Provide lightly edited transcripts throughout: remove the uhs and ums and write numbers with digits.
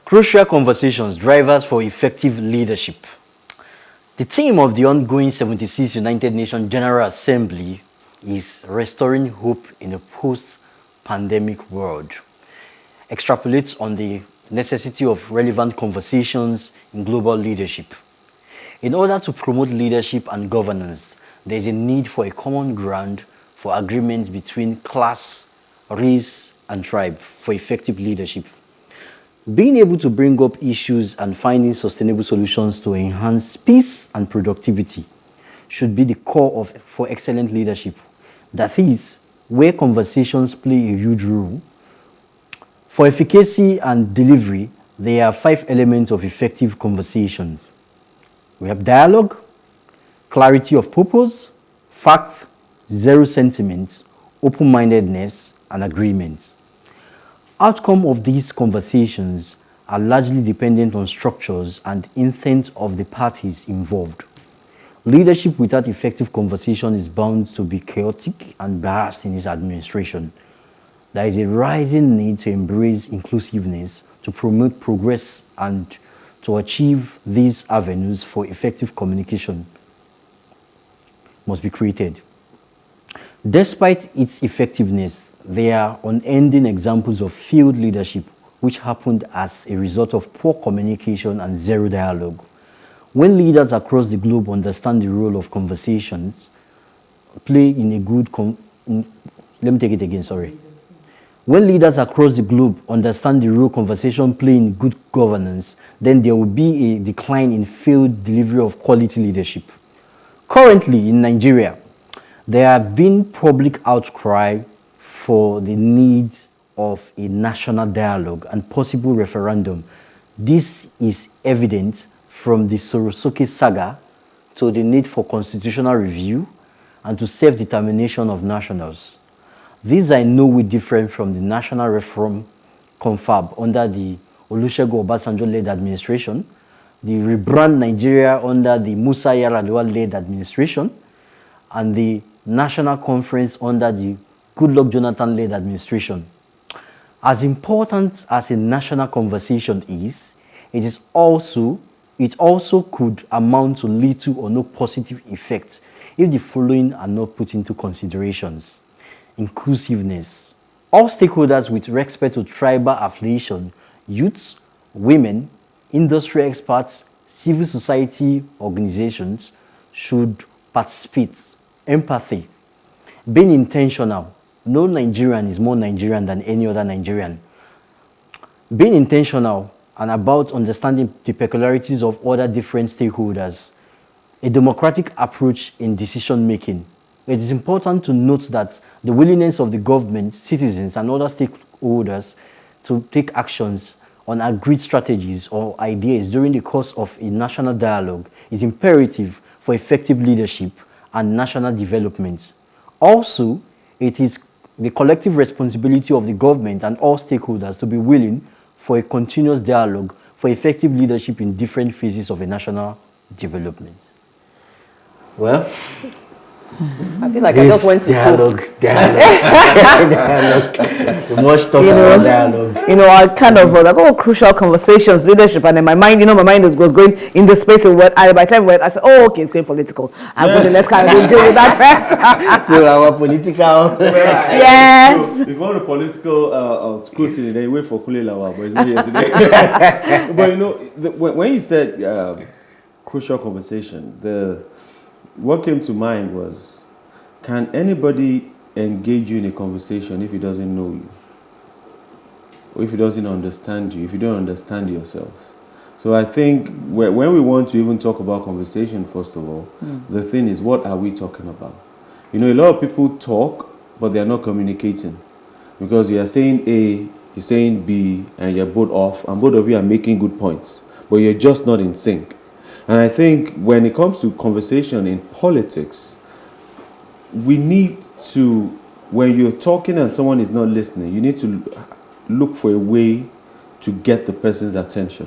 Crucial conversations, drivers for effective leadership. The theme of the ongoing 76th United Nations General Assembly is restoring hope in a post-pandemic world. Extrapolates on the necessity of relevant conversations in global leadership. In order to promote leadership and governance, there is a need for a common ground for agreements between class, race, and tribe for effective leadership. Being able to bring up issues and finding sustainable solutions to enhance peace and productivity should be the core for excellent leadership. That is, where conversations play a huge role. For efficacy and delivery, there are 5 elements of effective conversations. We have dialogue, clarity of purpose, fact, zero sentiments, open-mindedness, and agreement. Outcome of these conversations are largely dependent on structures and intent of the parties involved. Leadership without effective conversation is bound to be chaotic and biased in its administration. There is a rising need to embrace inclusiveness, to promote progress, and to achieve these avenues for effective communication must be created. Despite its effectiveness, there are unending examples of failed leadership which happened as a result of poor communication and zero dialogue. When leaders across the globe understand the role of conversations play in a good When leaders across the globe understand the role conversation play in good governance, then there will be a decline in failed delivery of quality leadership. Currently in Nigeria, there have been public outcry for the need of a national dialogue and possible referendum. This is evident from the Sorosoke saga to the need for constitutional review and to self-determination of nationals. These are in no way different from the national reform confab under the Olusegun Obasanjo-led administration, the rebrand Nigeria under the Musa Yar'Adua-led administration, and the national conference under the Goodluck Jonathan-led administration. As important as a national conversation is, it also could amount to little or no positive effect if the following are not put into considerations. Inclusiveness. All stakeholders with respect to tribal affiliation, youths, women, industry experts, civil society organizations should participate. Empathy. Being intentional. No Nigerian is more Nigerian than any other Nigerian. Being intentional and about understanding the peculiarities of other different stakeholders. A democratic approach in decision making. It is important to note that the willingness of the government, citizens, and other stakeholders to take actions on agreed strategies or ideas during the course of a national dialogue is imperative for effective leadership and national development. Also, it is the collective responsibility of the government and all stakeholders to be willing for a continuous dialogue for effective leadership in different phases of a national development. Well, I feel like I just went to dialogue. school. The much talk about dialogue. I kind of like, crucial conversations, leadership, and in my mind, my mind was going in the space of what by the time I said, okay, it's going political. I'm going to let's kind of deal with that first. So our political. Yes. If you want a political scrutiny, then you wait for Kule Lawa, but it's not here today. But when you said crucial conversation, what came to mind was, can anybody engage you in a conversation if he doesn't know you? Or if he doesn't understand you, if you don't understand yourself? So I think when we want to even talk about conversation, first of all, the thing is, what are we talking about? A lot of people talk, but they are not communicating. Because you are saying A, you're saying B, and you're both off, and both of you are making good points, but you're just not in sync. And I think when it comes to conversation in politics, we need to, when you're talking and someone is not listening, you need to look for a way to get the person's attention.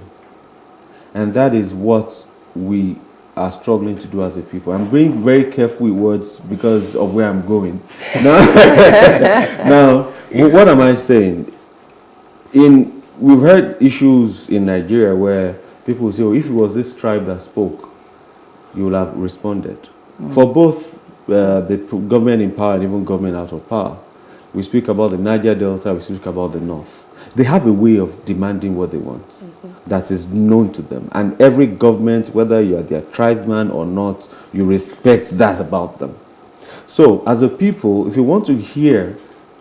And that is what we are struggling to do as a people. I'm being very careful with words because of where I'm going. Now, what am I saying? we've heard issues in Nigeria where people will say, oh, if it was this tribe that spoke, you will have responded. For both the government in power and even government out of power. We speak about the Niger Delta, we speak about the North. They have a way of demanding what they want that is known to them. And every government, whether you are their tribesman or not, you respect that about them. So, as a people, if we want to hear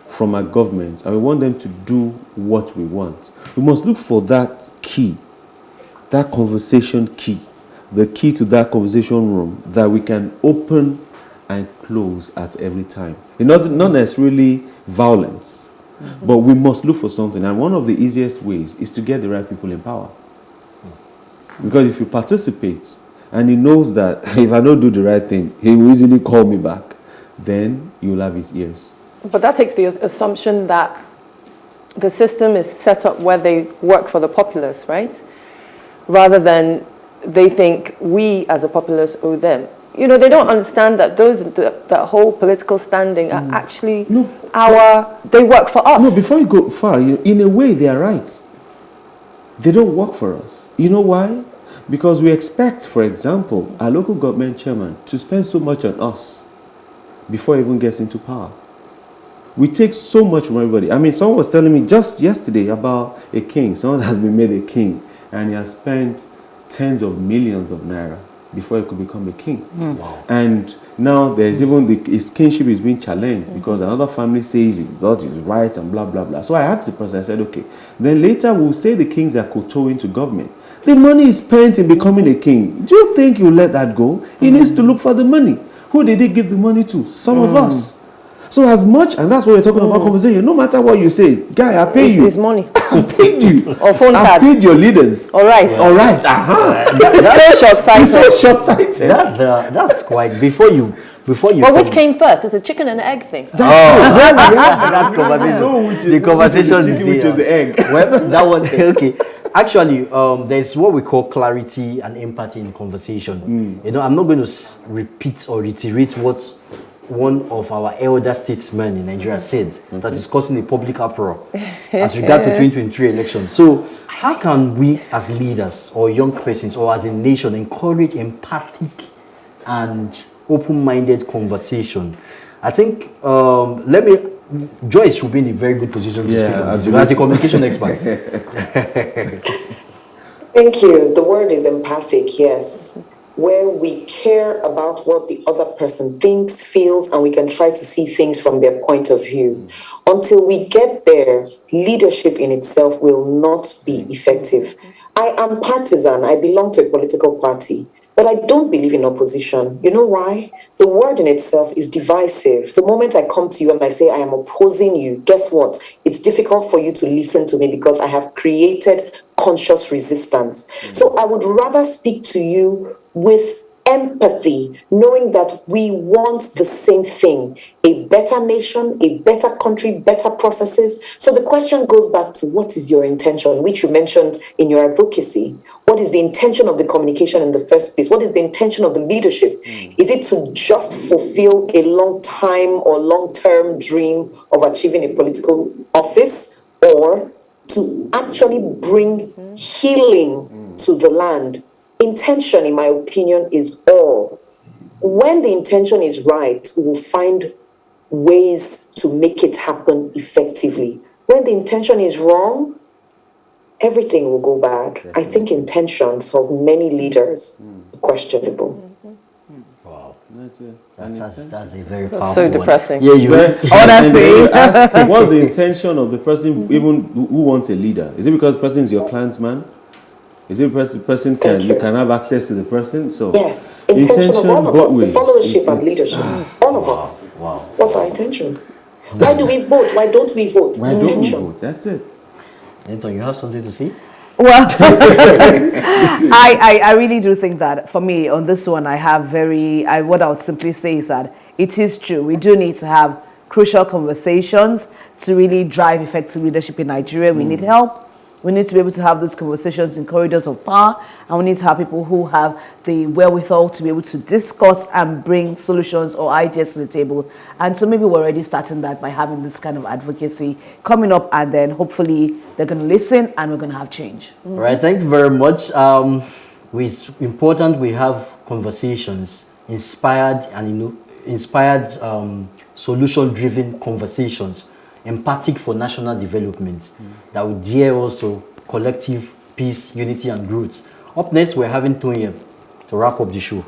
from our government and we want them to do what we want, we must look for that key, that conversation key, the key to that conversation room that we can open and close at every time. It doesn't not necessarily violence, but we must look for something. And one of the easiest ways is to get the right people in power. Because if you participate and he knows that if I don't do the right thing, he will easily call me back, then you'll have his ears. But that takes the assumption that the system is set up where they work for the populace, right? Rather than they think we as a populace owe them. You know, they don't understand that that whole political standing are actually they work for us. No, before you go far, in a way they are right. They don't work for us. You know why? Because we expect, for example, our local government chairman to spend so much on us before he even gets into power. We take so much from everybody. I mean, someone was telling me just yesterday about a king. Someone has been made a king and he has spent tens of millions of naira before he could become a king. Wow. And now there's even his kingship is being challenged because another family says that is right and blah, blah, blah. So I asked the person, I said, okay, then later we'll say the kings are kowtowing to government. The money is spent in becoming a king. Do you think you let that go? He needs to look for the money. Who did he give the money to? Some of us. So as much, and that's what we're talking about conversation, no matter what you say, guy, I pay you. It's money. I've paid you. Or phone card. I've paid your leaders. All right. All right. That's so short-sighted. So short-sighted. That's quite, before you. But which came first? It's a chicken and egg thing. That conversation. The conversation is which is the egg. Well, that was okay. Actually, there's what we call clarity and empathy in conversation. You know, I'm not going to repeat or reiterate what one of our elder statesmen in Nigeria said that is causing a public uproar as regard to 2023 election. So, how can we as leaders or young persons or as a nation encourage empathic and open-minded conversation? I think Joyce will be in a very good position to speak on this as a communication expert. Thank you. The word is empathic, yes. Where we care about what the other person thinks, feels, and we can try to see things from their point of view. Until we get there, leadership in itself will not be effective. I am partisan. I belong to a political party. But I don't believe in opposition. You know why? The word in itself is divisive. The moment I come to you and I say I am opposing you, guess what? It's difficult for you to listen to me because I have created conscious resistance. So I would rather speak to you with empathy, knowing that we want the same thing, a better nation, a better country, better processes. So the question goes back to what is your intention, which you mentioned in your advocacy. What is the intention of the communication in the first place? What is the intention of the leadership? Is it to just fulfill a long time or long-term dream of achieving a political office, or to actually bring healing to the land? Intention, in my opinion, is all. When the intention is right, we will find ways to make it happen effectively. When the intention is wrong, everything will go bad. I think intentions of many leaders are questionable. Wow. That's a very powerful So depressing. One. Yeah, honestly. What's the intention of the person even who wants a leader? Is it because the person is your clansman? Is it the person you can have access to the person? So yes, intention of all of us, the followership and leadership, all of us. Wow. What's our intention? Why do we vote? Why don't we vote? Why intention. don't we vote? That's it. Anton, you have something to say? Well, I really do think that for me on this one, what I would simply say is that it is true. We do need to have crucial conversations to really drive effective leadership in Nigeria. We need help. We need to be able to have these conversations in corridors of power, and we need to have people who have the wherewithal to be able to discuss and bring solutions or ideas to the table. And so maybe we're already starting that by having this kind of advocacy coming up, and then hopefully they're going to listen and we're going to have change. All right, thank you very much. It's important we have conversations, inspired solution-driven conversations, empathic for national development, that would dare also collective peace, unity, and growth. Up next, we're having Tony to wrap up the show.